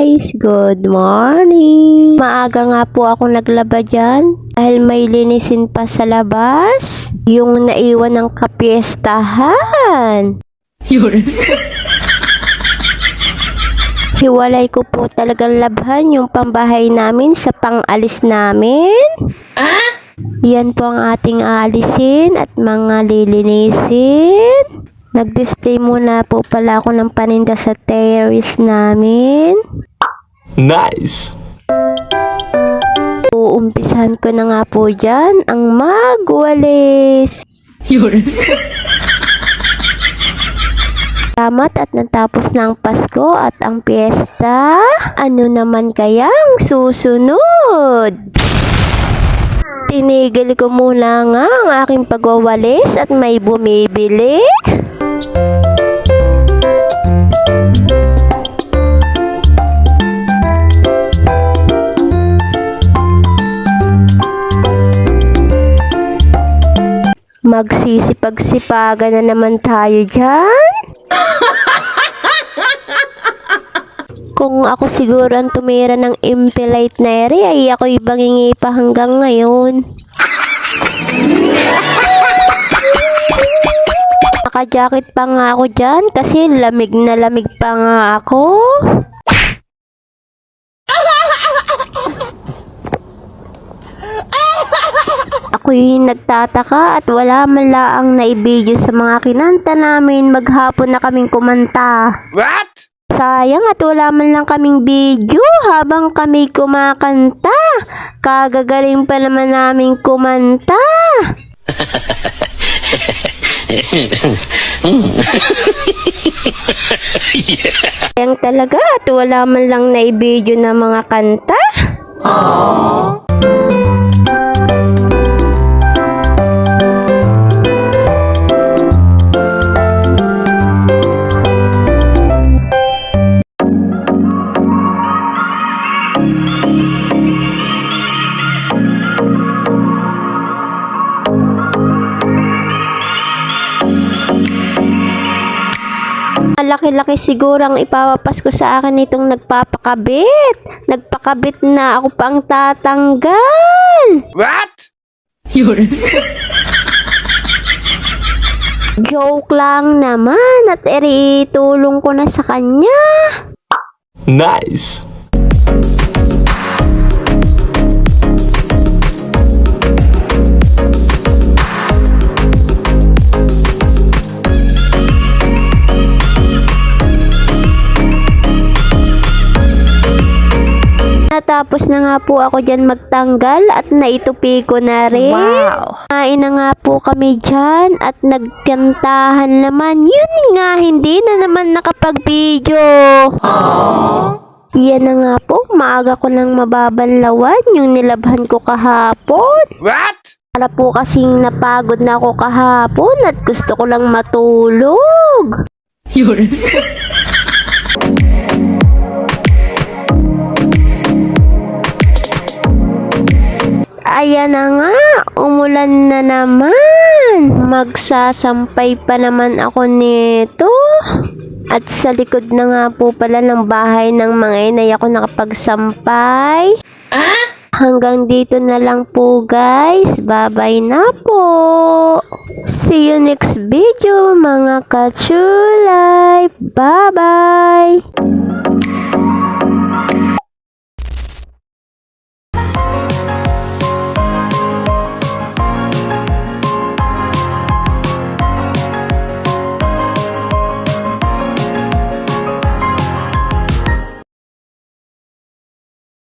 guys! Good morning! Maaga nga po ako naglaba dyan dahil may linisin pa sa labas yung naiwan ng kapiestahan. Hiwalay ko po talagang labhan yung pambahay namin sa pang-alis namin. Yan po ang ating aalisin at mga lilinisin. Nag-display muna po pala ako ng paninda sa terrace namin. Nice! Uumpisahan ko na nga po dyan ang magwalis. Salamat at natapos na ang Pasko at ang piyesta. Ano naman kayang susunod? Tinigil ko muna nga ang aking pagwawalis at may bumibili. Magsisipag-sipagan na naman tayo dyan. Kung ako siguro ang tumira ng impelite na ere, ay ako'y bangingi pa hanggang ngayon. Naka-jacket pa nga ako dyan kasi lamig na lamig pa nga ako. Ako'y nagtataka at wala man laang naibidyo sa mga kinanta namin maghapon na kaming kumanta. What? Sayang at wala man lang kaming video habang kami kumakanta. Kagagaling pa naman naming kumanta. Sayang talaga at wala man lang naibidyo na mga kanta. Laki-laki siguro ang ipapapas ko sa akin itong nagpapakabit. Nagpakabit na ako pang tatanggal. What? Joke lang naman at itulong ko na sa kanya. Nice! Natapos na nga po ako dyan magtanggal at naitupi ko na rin. Wow! Kain na nga po kami dyan at nagkantahan naman. Yun nga, hindi na naman nakapag-video. Yan na nga po, maaga ko nang mababanlawan yung nilabhan ko kahapon. What? Para po kasing napagod na ako kahapon at gusto ko lang matulog. Ayan na nga, umulan na naman. Magsasampay pa naman ako nito. At sa likod na nga po pala ng bahay ng mga inay ako nakapagsampay. Hanggang dito na lang po guys. Bye-bye na po. See you next video mga ka-true life. Bye-bye.